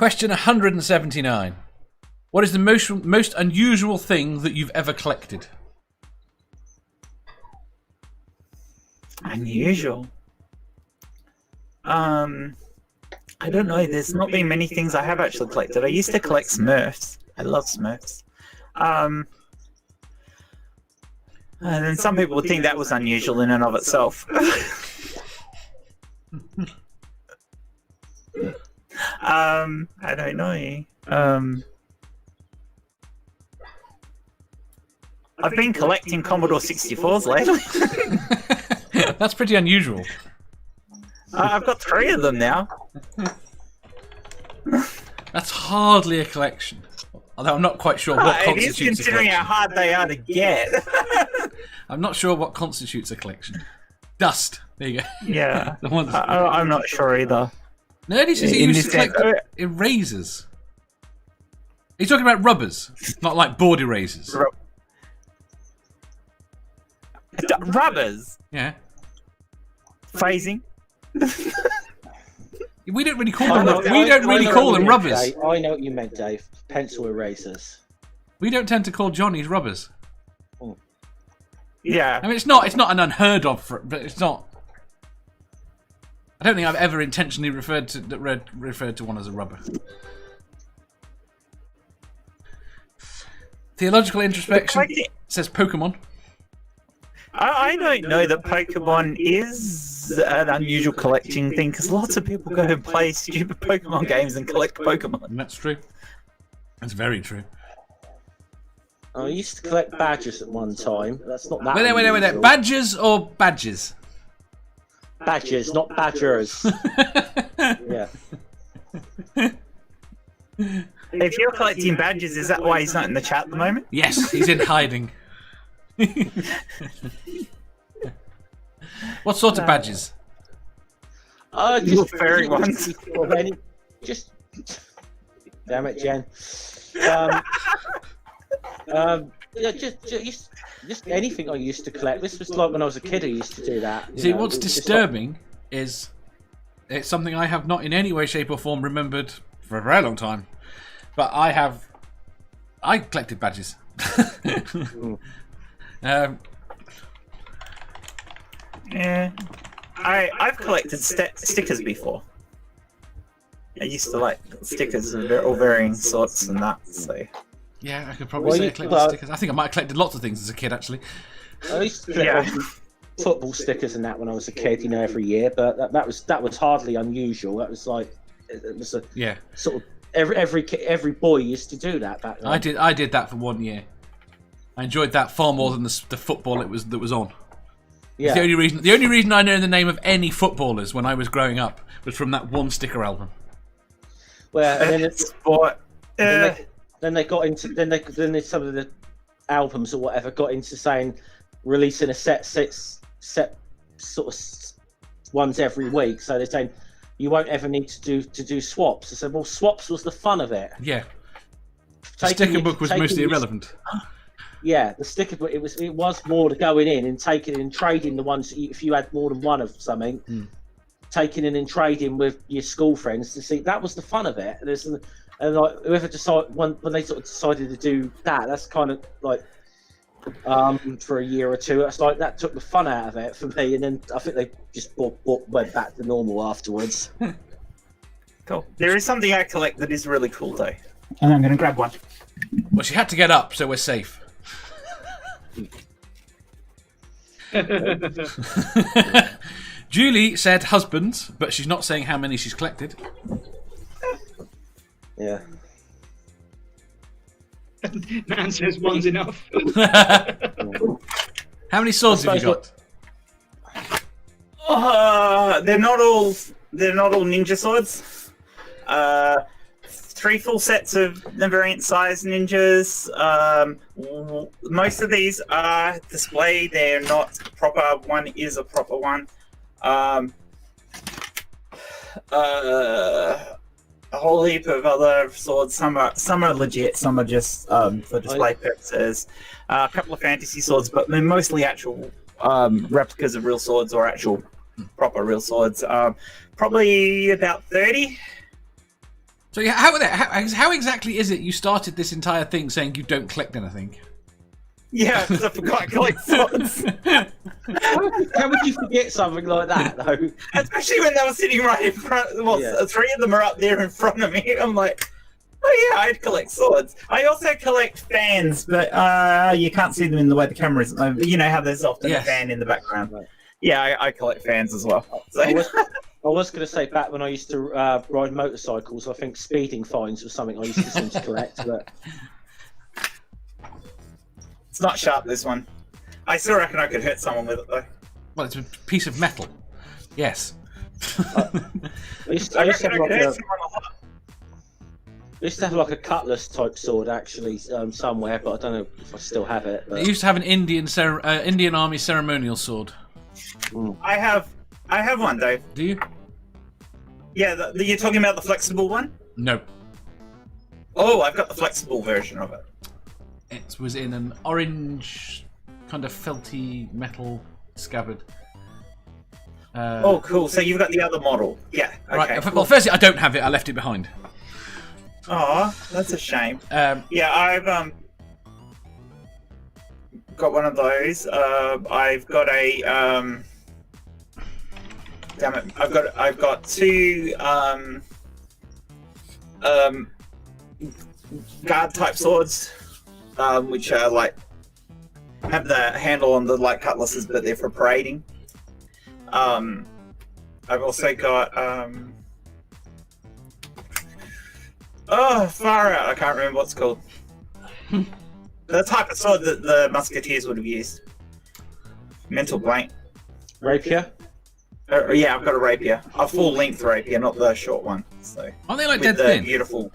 Question 179. What is the most unusual thing that you've ever collected? Unusual. I don't know. There's not been many things I have actually collected. I used to collect Smurfs. I love Smurfs. And then some people would think that was unusual in and of itself. I don't know. I've been collecting Commodore 64s lately. That's pretty unusual. I've got 3 of them now. That's hardly a collection. Although I'm not quite sure what It is constitutes a considering collection. how hard they are to get. I'm not sure what constitutes a collection. Dust. There you go. Yeah. The ones- I'm not sure either. Nerdy says he used to collect erasers. He's talking about rubbers, not like board erasers. Rubbers? Yeah. Phrasing? We don't really call them. We don't really call them rubbers. Dave. I know what you meant, Dave. Pencil erasers. We don't tend to call Johnny's rubbers. Yeah. I mean, it's not an unheard of, but it's not. I don't think I've ever intentionally referred to one as a rubber. Theological introspection says Pokemon. I don't know that Pokemon is an unusual collecting thing because lots of people go and play stupid Pokemon games and collect Pokemon. And that's true. That's very true. I used to collect badges at one time. That's not that. Wait there. Badgers or badges? Badges, not badgers. Yeah. If you're collecting badges, is that why he's not in the chat at the moment? Yes, he's in hiding. What sort of badges? Little fairy ones. Just damn it, Jen. Yeah, just anything I used to collect. This was like when I was a kid. I used to do that. See, what's disturbing is it's something I have not in any way, shape, or form remembered for a very long time. But I collected badges. Yeah, I've collected stickers before. I used to like stickers of all varying sorts and that. So yeah, I could probably say I collected stickers. I think I might have collected lots of things as a kid, actually. I used to collect football stickers and that when I was a kid, every year. But that was hardly unusual. That was like it was a sort of every boy used to do that back then. I did that for 1 year. I enjoyed that far more than the football that was on. Yeah. The only reason I know the name of any footballers when I was growing up was from that one sticker album. Well, and then then they got into then some of the albums or whatever got into saying releasing a set sort of ones every week. So they're saying you won't ever need to do swaps. I said, well, swaps was the fun of it. Yeah. The sticker book was mostly irrelevant. Yeah, the sticker book, it was more to going in and taking and trading the ones if you had more than one of something, taking in and trading with your school friends to see that was the fun of it. And like whoever decided when they sort of decided to do that, that's kind of like for a year or two. That's like that took the fun out of it for me. And then I think they just went back to normal afterwards. Cool. There is something I collect that is really cool though, and I'm going to grab one. Well, she had to get up, so we're safe. Julie said husbands, but she's not saying how many she's collected. Yeah. Man says one's enough. How many swords have you got? They're not all ninja swords. 3 full sets of the variant size ninjas. Most of these are display. They're not proper. One is a proper one. A whole heap of other swords. Some are legit. Some are just for display purposes. A couple of fantasy swords, but they're mostly actual replicas of real swords or actual proper real swords. Probably about 30. So how exactly is it you started this entire thing saying you don't collect anything? Yeah, because I forgot I collect swords. How would you forget something like that, though? Especially when they were sitting right in front. Well, Yeah. 3 of them are up there in front of me. I'm like, oh yeah, I collect swords. I also collect fans, but you can't see them in the way the camera is. You know how there's often a fan in the background. Right. Yeah, I collect fans as well. So. I was going to say back when I used to ride motorcycles, I think speeding fines was something I used to seem to collect, but It's not sharp, this one. I still reckon I could hurt someone with it, though. Well, it's a piece of metal. Yes. I used to have like a cutlass type sword actually somewhere, but I don't know if I still have it. But... It used to have an Indian Army ceremonial sword. I have one, Dave. Do you? Yeah, you're talking about the flexible one? No. Oh, I've got the flexible version of it. It was in an orange, kind of felty metal scabbard. Oh, cool. So you've got the other model. Yeah. Okay. Right. Cool. Well, firstly, I don't have it. I left it behind. Oh, that's a shame. Um, Yeah, I've got one of those. I've got a damn it! I've got 2 guard type swords, which are like have the handle on the like cutlasses, but they're for parading. I've also got oh, far out! I can't remember what it's called. The type of sword that the musketeers would have used. Mental blank. Rapier? Yeah, I've got a rapier. A full-length rapier, not the short one. So. aren't they like With dead the thin? beautiful.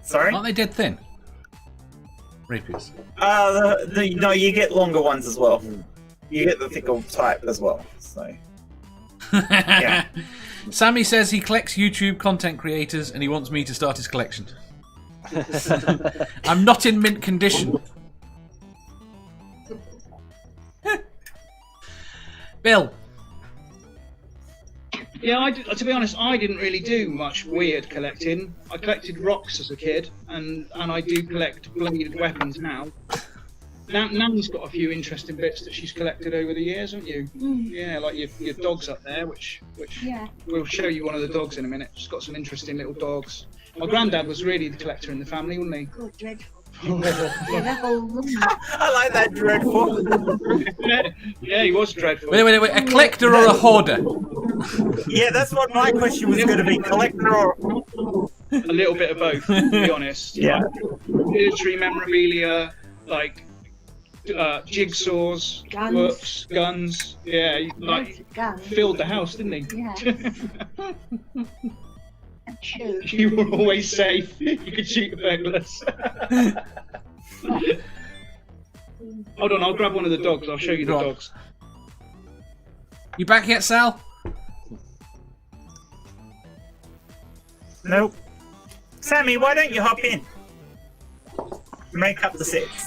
Sorry? Aren't they dead thin? Rapiers. No, you get longer ones as well. You get the thicker type as well. So. Yeah. Sammy says he collects YouTube content creators and he wants me to start his collection. I'm not in mint condition. Bill. Yeah, to be honest, I didn't really do much weird collecting. I collected rocks as a kid, and I do collect bladed weapons now. Nan's got a few interesting bits that she's collected over the years, haven't you? Yeah, like your dogs up there, which Yeah. we'll show you one of the dogs in a minute. She's got some interesting little dogs. My granddad was really the collector in the family, wasn't he? Good, dreadful. Yeah, that whole room. I like that dreadful. Yeah, he was dreadful. Wait, a collector or a hoarder? Yeah, that's what my question was going to be. Collector or... A little bit of both, to be honest. Yeah. Military memorabilia, like jigsaws, Guns. books, guns. Yeah, he, like Gun. filled the house, didn't he? Yeah. True. You were always safe. You could shoot the burglars. Hold on, I'll grab one of the dogs. I'll show you the Go on. dogs. You back yet, Sal? Nope. Sammy, why don't you hop in? Make up the sets.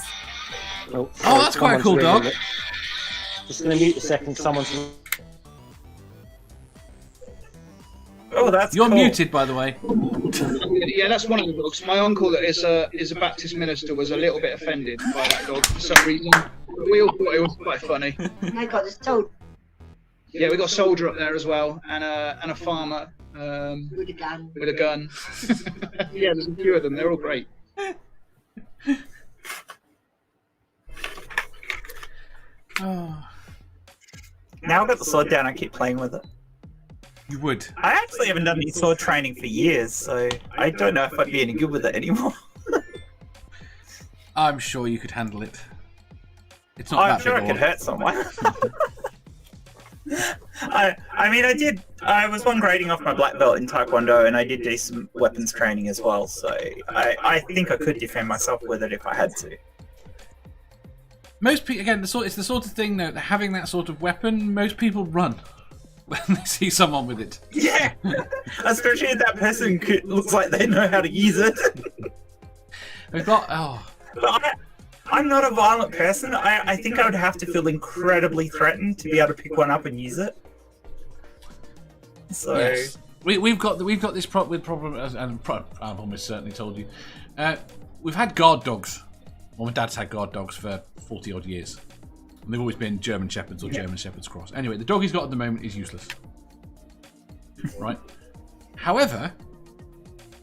Oh, that's quite a cool dog. Just going to mute a second. Someone's. Oh, that's You're cool. muted, by the way. Yeah, that's one of the dogs. My uncle that is a Baptist minister was a little bit offended by that dog for some reason. We all thought it was quite funny. I got this toad Yeah, we got a soldier up there as well, and a farmer with a gun. with a gun. Yeah, there's a few of them. They're all great. Oh, Now I've got the sword down, I keep playing with it. you would. I actually haven't done any sword training for years, so I don't know if I'd be any good with it anymore. I'm sure you could handle it. It's not I'm that sure I big. could hurt someone. I mean, I was one grading off my black belt in Taekwondo, and I did do some weapons training as well, so I think I could defend myself with it if I had to. Most people, again, it's the sort of thing that having that sort of weapon, most people run when they see someone with it. Yeah, especially if that person looks like they know how to use it. We've got But I'm not a violent person. I think I would have to feel incredibly threatened to be able to pick one up and use it. So, yes. we've got this problem, and I've almost certainly told you. We've had guard dogs. Well, my dad's had guard dogs for 40 odd years, and they've always been German Shepherds or German Shepherds cross. Anyway, the dog he's got at the moment is useless. Right. However,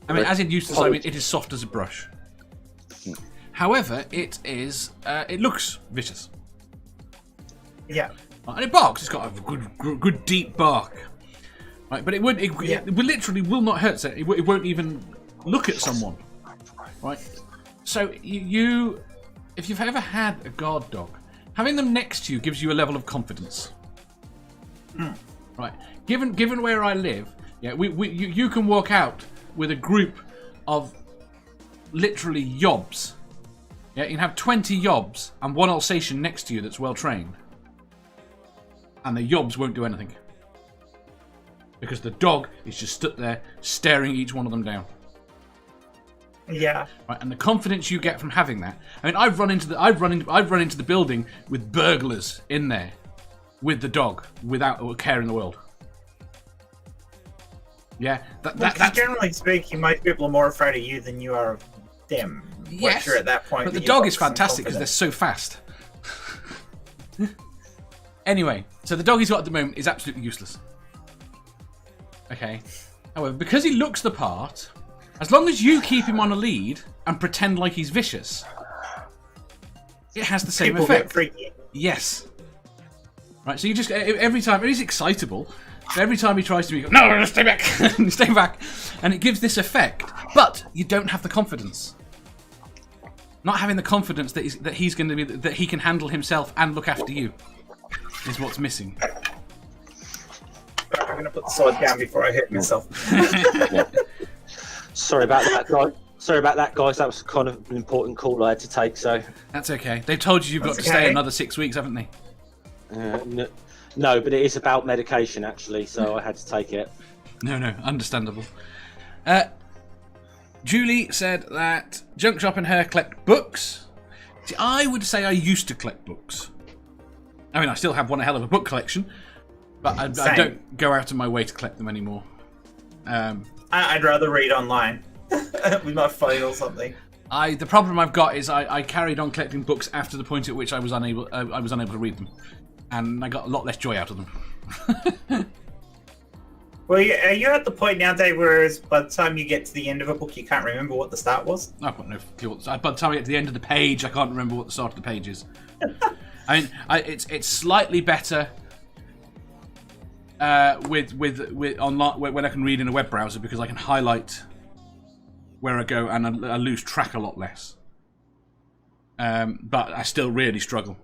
I mean, as in useless, I mean it is soft as a brush. However, it is. It looks vicious. Yeah. And it barks. It's got a good deep bark. Right, but it literally will not hurt. So it won't even look at someone. Right. So if you've ever had a guard dog, having them next to you gives you a level of confidence. Right. Given where I live, you can walk out with a group of literally yobs. Yeah, you can have 20 yobs and one Alsatian next to you that's well trained. And the yobs won't do anything. Because the dog is just stood there staring each one of them down. Yeah. Right, and the confidence you get from having that. I mean, I've run into the building with burglars in there with the dog without a care in the world. Yeah, that's generally speaking, most people are more afraid of you than you are of them. Yes, at that point, but the dog is fantastic because they're so fast. Anyway, so the dog he's got at the moment is absolutely useless. Okay. However, because he looks the part, as long as you keep him on a lead and pretend like he's vicious, it has the same people effect. Get freaky. Yes. Right, so you just every time he's excitable. So every time he tries to, you go, no, stay back, stay back, and it gives this effect. But you don't have the confidence. Not having the confidence that he's going to be that he can handle himself and look after you is what's missing. I'm going to put the sword down before I hit myself. Sorry about that, guys. Sorry about that, guys. That was kind of an important call I had to take. So that's okay. They've told you you've got to stay another 6 weeks, haven't they? No, but it is about medication actually, so I had to take it. No, understandable. Julie said that Junk Shop and her collect books. See, I would say I used to collect books. I mean, I still have one hell of a book collection, but I don't go out of my way to collect them anymore. I'd rather read online with my phone or something. The problem I've got is I carried on collecting books after the point at which I was unable to read them, and I got a lot less joy out of them. Well, are you at the point now, Dave, where by the time you get to the end of a book, you can't remember what the start was? I've got no clue. By the time I get to the end of the page, I can't remember what the start of the page is. I mean, it's slightly better with online when I can read in a web browser because I can highlight where I go and I lose track a lot less. But I still really struggle.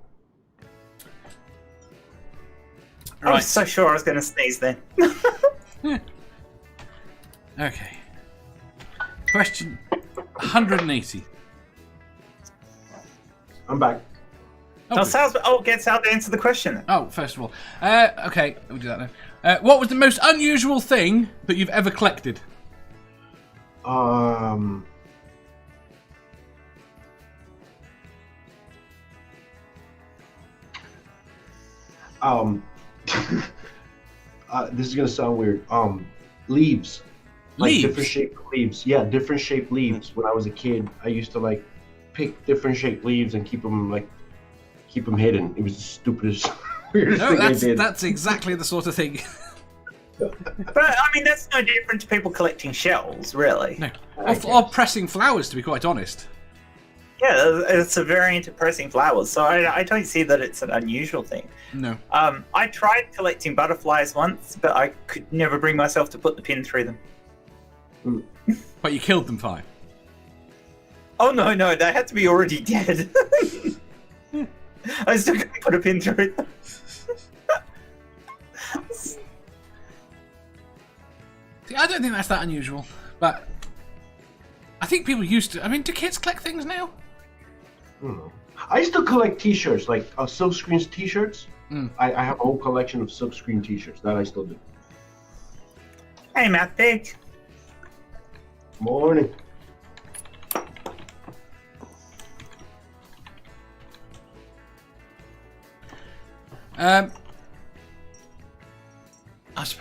I was so sure I was going to sneeze then. Okay. Question 180. I'm back. Get Sal to answer the question then. Oh, first of all. Okay, we'll do that now. What was the most unusual thing that you've ever collected? This is gonna sound weird. Leaves. Like Leaves? different shaped leaves. Yeah, different shaped leaves. When I was a kid, I used to like pick different shaped leaves and keep them hidden. It was the stupidest, weirdest thing I did. That's exactly the sort of thing. But I mean, that's no different to people collecting shells, really. No, or pressing flowers, to be quite honest. Yeah, it's a variant of pressing flowers, so I don't see that it's an unusual thing. No. I tried collecting butterflies once, but I could never bring myself to put the pin through them. But you killed them 5. Oh no, they had to be already dead. I still couldn't put a pin through them. See, I don't think that's that unusual, but I think people used to. I mean, do kids collect things now? I used to collect T-shirts, like silkscreen T-shirts. I have a whole collection of silkscreen T-shirts. That I still do. Hey, Matt Pig. Morning.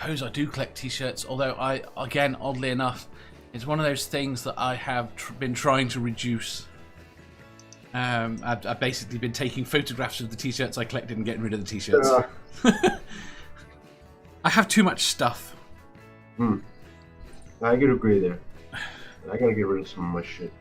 suppose I do collect T-shirts. Although again, oddly enough, it's one of those things that I have been trying to reduce. I've basically been taking photographs of the T-shirts I collected and getting rid of the T-shirts. I have too much stuff. I could agree there. I gotta get rid of some of my shit.